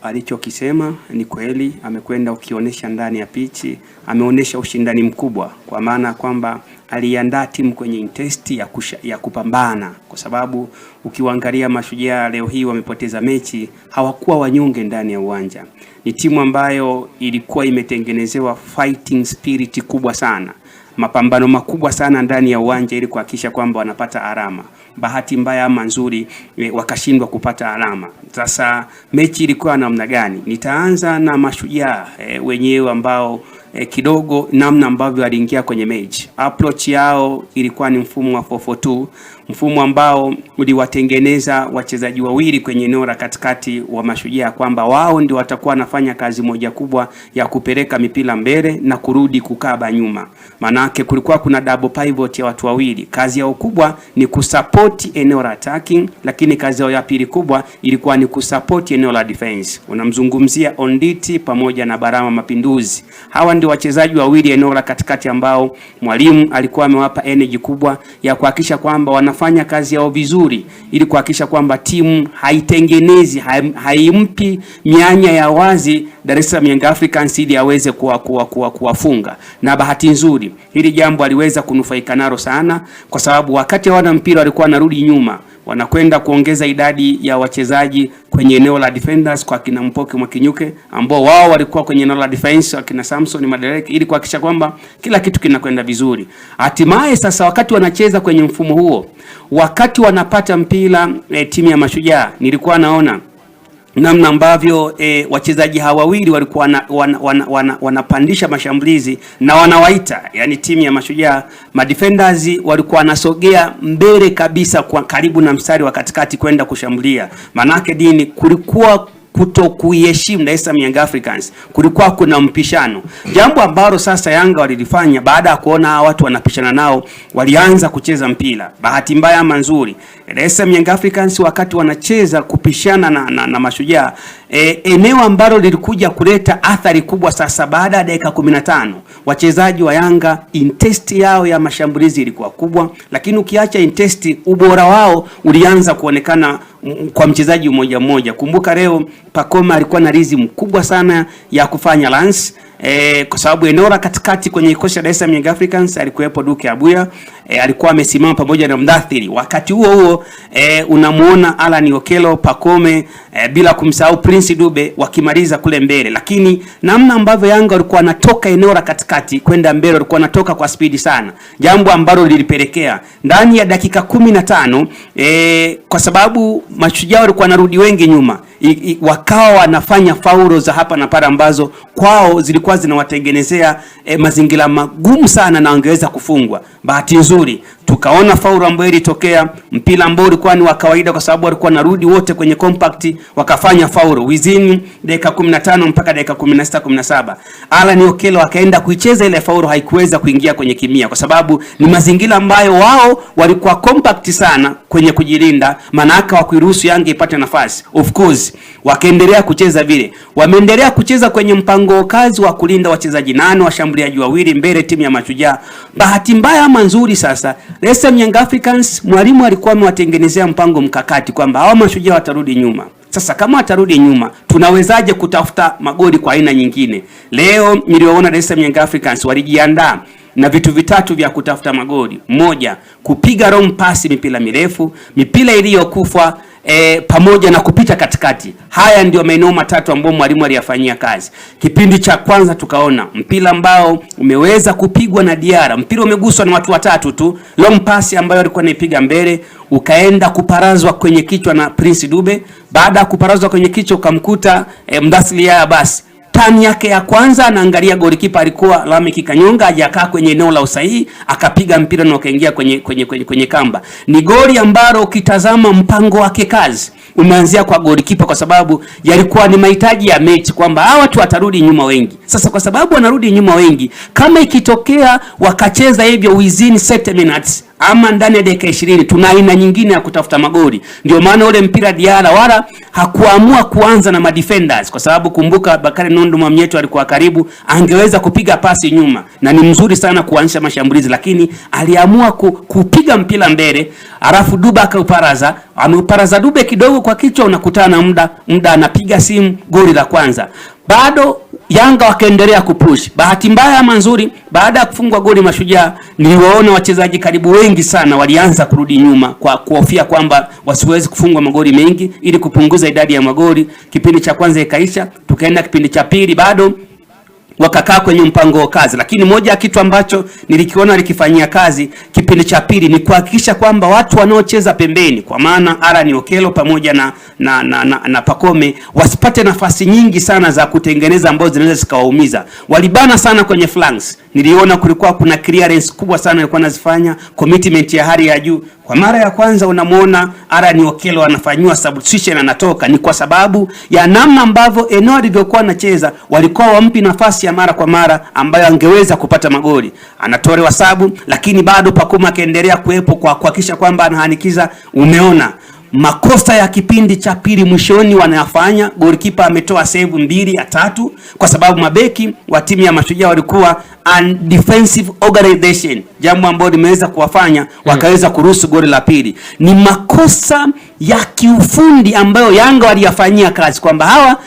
alichokisema ni kweli, amekwenda ukionyesha ndani ya pichi, ameonyesha ushindani mkubwa, kwa maana kwamba aliandaa timu kwenye intensity ya kupambana, kwa sababu ukiwaangalia Mashujaa leo hii wamepoteza mechi, hawakuwa wanyonge ndani ya uwanja. Ni timu ambayo ilikuwa imetengenezewa fighting spirit kubwa sana, mapambano makubwa sana ndani ya uwanja ili kuhakikisha kwamba wanapata alama. Bahati mbaya ama nzuri wakashindwa kupata alama. Sasa mechi ilikuwa namna gani? Nitaanza na Mashujaa wenyewe ambao kidogo namna ambavyo aliingia kwenye mechi. Approach yao ilikuwa ni mfumo wa 4-4-2, mfumo ambao uliwatengeneza wachezaji wawili kwenye eneo la katikati wa Mashujaa, kwamba wao ndio watakuwa wanafanya kazi moja kubwa ya kupeleka mipira mbele na kurudi kukaba nyuma. Manake kulikuwa kuna double pivot ya watu wawili. Kazi yao kubwa ni kusupport eneo la attacking, lakini kazi yao ya pili kubwa ilikuwa ni kusupport eneo la defense. Unamzungumzia Onditi pamoja na Barama Mapinduzi. Hawa ndio wachezaji wawili eneo la katikati ambao mwalimu alikuwa amewapa energy kubwa ya kuhakikisha kwamba wanafanya kazi yao vizuri, ili kuhakikisha kwamba timu haitengenezi, haimpi mianya ya wazi Dar es Salaam Young Africans ili aweze kuwafunga. Na bahati nzuri hili jambo aliweza kunufaika nalo sana, kwa sababu wakati wana mpira walikuwa wanarudi nyuma, wanakwenda kuongeza idadi ya wachezaji kwenye eneo la defenders kwa kina Mpoke Mwakinyuke, ambao wao walikuwa kwenye eneo la defense akina Samson Madereke, ili kuhakikisha kwamba kila kitu kinakwenda vizuri. Hatimaye sasa wakati wanacheza kwenye mfumo huo, wakati wanapata mpira timu ya Mashujaa, nilikuwa naona namna ambavyo wachezaji hawa wawili walikuwa wanapandisha mashambulizi na wanawaita, yani timu ya Mashujaa madefenders walikuwa wanasogea mbele kabisa kwa karibu na mstari wa katikati kwenda kushambulia. Manake dini kulikuwa kutokuiheshimu Dar es Salaam Young Africans, kulikuwa kuna mpishano, jambo ambalo sasa Yanga walilifanya baada ya kuona watu wanapishana nao, walianza kucheza mpira. Bahati mbaya ama nzuri, Dar es Salaam Young Africans wakati wanacheza kupishana na Mashujaa, eneo ambalo lilikuja kuleta athari kubwa sasa baada ya dakika 15, wachezaji wa Yanga intensity yao ya mashambulizi ilikuwa kubwa, lakini ukiacha intensity, ubora wao ulianza kuonekana kwa mchezaji mmoja mmoja. Kumbuka leo Pakoma alikuwa na rizi mkubwa sana ya kufanya lance, kwa sababu eneo la katikati kwenye kikosi cha Dar es Salaam Young Africans alikuwepo Duke Abuya, alikuwa amesimama pamoja na Mdathiri. Wakati huo unamuona Alan Okelo, Pakome, bila kumsahau Prince Dube wakimaliza kule mbele. Lakini namna ambavyo Yanga walikuwa wanatoka eneo la katikati kwenda mbele, walikuwa wanatoka kwa speed sana, jambo ambalo lilipelekea ndani ya dakika 15 kwa sababu Mashujaa walikuwa wanarudi wengi nyuma, wakawa wanafanya faulo za hapa na pale ambazo kwao zilikuwa zinawatengenezea mazingira magumu sana na wangeweza kufungwa. Bahati nzuri tukaona faulo ambayo ilitokea, mpira ambao ulikuwa ni wa kawaida kwa sababu walikuwa narudi wote kwenye compact, wakafanya faulo within dakika 15 mpaka dakika 16 17. Alan Okelo akaenda kuicheza ile faulo, haikuweza kuingia kwenye kimia kwa sababu ni mazingira ambayo wao walikuwa compact sana kwenye kujilinda, manaka wa kuiruhusu Yanga ipate nafasi. Of course wakaendelea kucheza vile, wameendelea kucheza kwenye mpango kazi wa kulinda wachezaji 8, washambuliaji wawili mbele timu ya Mashujaa. Bahati mbaya ama nzuri sasa, Dar es Salaam Young Africans mwalimu alikuwa amewatengenezea mpango mkakati kwamba hao Mashujaa watarudi nyuma. Sasa kama watarudi nyuma, tunawezaje kutafuta magoli kwa aina nyingine? Leo niliona Dar es Salaam Young Africans walijiandaa na vitu vitatu vya kutafuta magoli. Moja, kupiga long pass, mipira mirefu, mipira iliyokufa, pamoja na kupita katikati. Haya ndio maeneo matatu ambayo mwalimu aliyafanyia kazi. Kipindi cha kwanza tukaona mpira ambao umeweza kupigwa na Diara, mpira umeguswa na watu watatu tu, long pass ambayo alikuwa anaipiga mbele, ukaenda kuparazwa kwenye kichwa na Prince Dube. Baada ya kuparazwa kwenye kichwa ukamkuta Mdathiri ya basi tani yake ya kwanza, anaangalia golikipa alikuwa Lameki Kanyonga, hajakaa kwenye eneo la usahihi, akapiga mpira na ukaingia kwenye kamba. Ni goli ambalo ukitazama mpango wake kazi umeanzia kwa golikipa, kwa sababu yalikuwa ni mahitaji ya mechi kwamba hawa watu watarudi nyuma wengi. Sasa kwa sababu wanarudi nyuma wengi, kama ikitokea wakacheza hivyo within 7 minutes, ama ndani ya dakika 20 tuna aina nyingine ya kutafuta magoli. Ndio maana ule mpira Diarra wala hakuamua kuanza na madefenders, kwa sababu kumbuka Bakari Nondo Mwamnyeto alikuwa karibu, angeweza kupiga pasi nyuma na ni mzuri sana kuanzisha mashambulizi, lakini aliamua kupiga mpira mbele, alafu Dube akauparaza, ameparaza Dube kidogo kwa kichwa, unakutana muda anapiga simu, goli la kwanza. Bado Yanga wakaendelea kupush. Bahati mbaya ama nzuri, baada ya kufungwa goli Mashujaa, niliwaona wachezaji karibu wengi sana walianza kurudi nyuma kwa kuhofia kwamba wasiwezi kufungwa magoli mengi ili kupunguza idadi ya magoli. Kipindi cha kwanza ikaisha, tukaenda kipindi cha pili, bado wakakaa kwenye mpango wa kazi. Lakini moja ya kitu ambacho nilikiona alikifanyia kazi kipindi cha pili ni kuhakikisha kwamba watu wanaocheza pembeni, kwa maana Alan Okello pamoja na Pacome, wasipate nafasi nyingi sana za kutengeneza ambazo zinaweza zikawaumiza. Walibana sana kwenye flanks. Niliona kulikuwa kuna clearance kubwa sana walikuwa wanazifanya, commitment ya hali ya juu. Kwa mara ya kwanza unamuona Alan Okello anafanywa substitution, anatoka, ni kwa sababu ya namna ambavyo eneo lilivyokuwa anacheza, walikuwa wampi nafasi ya mara kwa mara ambayo angeweza kupata magoli. Anatolewa sabu, lakini bado Pacome akaendelea kuwepo kwa kuhakikisha kwamba anahanikiza. Umeona makosa ya kipindi cha pili mwishoni wanayafanya. Goalkeeper ametoa save 2 ya 3 kwa sababu mabeki wa timu ya Mashujaa walikuwa undefensive organization, jambo ambalo limeweza kuwafanya wakaweza kuruhusu goli la pili. Ni makosa ya kiufundi ambayo Yanga waliyafanyia kazi, kwamba hawa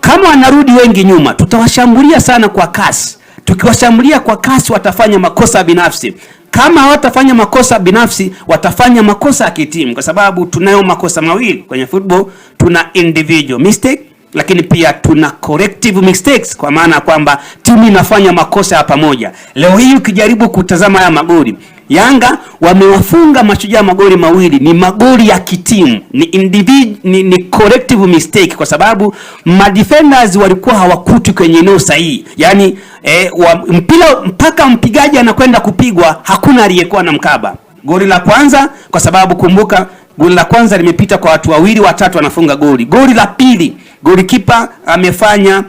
kama wanarudi wengi nyuma tutawashambulia sana kwa kasi. Tukiwashambulia kwa kasi watafanya makosa binafsi. Kama hawatafanya makosa binafsi, watafanya makosa ya kitimu, kwa sababu tunayo makosa mawili kwenye football. Tuna individual mistake, lakini pia tuna corrective mistakes, kwa maana kwamba timu inafanya makosa ya pamoja. Leo hii ukijaribu kutazama haya magoli, Yanga wamewafunga Mashujaa magoli mawili, ni magoli ya kitimu, ni corrective mistake, kwa sababu madefenders walikuwa hawakuti kwenye eneo sahihi. Yani mpira mpaka mpigaji anakwenda kupigwa, hakuna aliyekuwa na mkaba. Goli la kwanza, kwa sababu kumbuka goli la kwanza limepita kwa watu wawili watatu wanafunga goli. Goli la pili, goalkeeper amefanya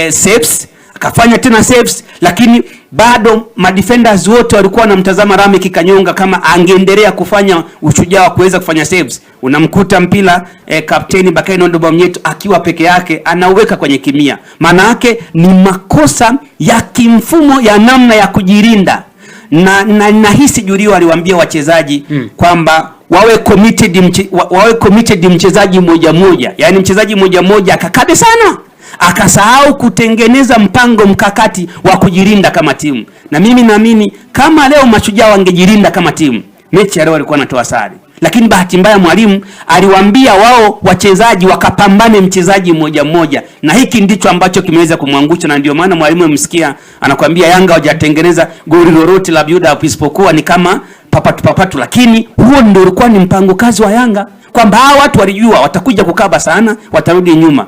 saves, akafanya tena saves, lakini bado madefenders wote walikuwa wanamtazama Rameki Kanyonga kama angeendelea kufanya ushujaa wa kuweza kufanya saves. Unamkuta mpira kapteni Bakari Nondo Mwamnyeto akiwa peke yake anauweka kwenye kimia. Maana yake ni makosa ya kimfumo ya namna ya kujilinda. Na hisi Julio aliwaambia wachezaji kwamba wawe committed mchezaji mmoja mmoja. Yaani mchezaji mmoja mmoja akakabe sana, akasahau kutengeneza mpango mkakati wa kujilinda kama timu. Na mimi naamini kama leo Mashujaa wangejilinda kama timu, mechi ya leo walikuwa wanatoa sare. Lakini bahati mbaya mwalimu aliwaambia wao wachezaji wakapambane mchezaji mmoja mmoja, na hiki ndicho ambacho kimeweza kumwangusha. Na ndio maana mwalimu amsikia anakuambia Yanga hawajatengeneza goli lolote la build up isipokuwa ni kama papatu. Lakini huo ndio ulikuwa ni mpango kazi wa Yanga, kwamba hao watu walijua watakuja kukaba sana, watarudi nyuma.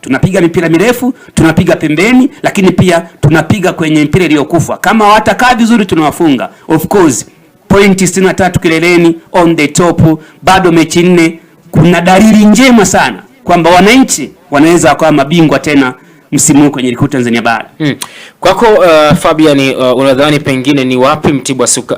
Tunapiga mipira mirefu, tunapiga pembeni, lakini pia tunapiga kwenye mpira iliyokufa. Kama watakaa vizuri tunawafunga. Of course, pointi 63 kileleni, on the top, bado mechi 4. Kuna dalili njema sana kwamba wananchi wanaweza kuwa mabingwa tena msimu kwenye ligi Tanzania bara. Kwako Fabian, unadhani pengine ni wapi Mtibwa Sugar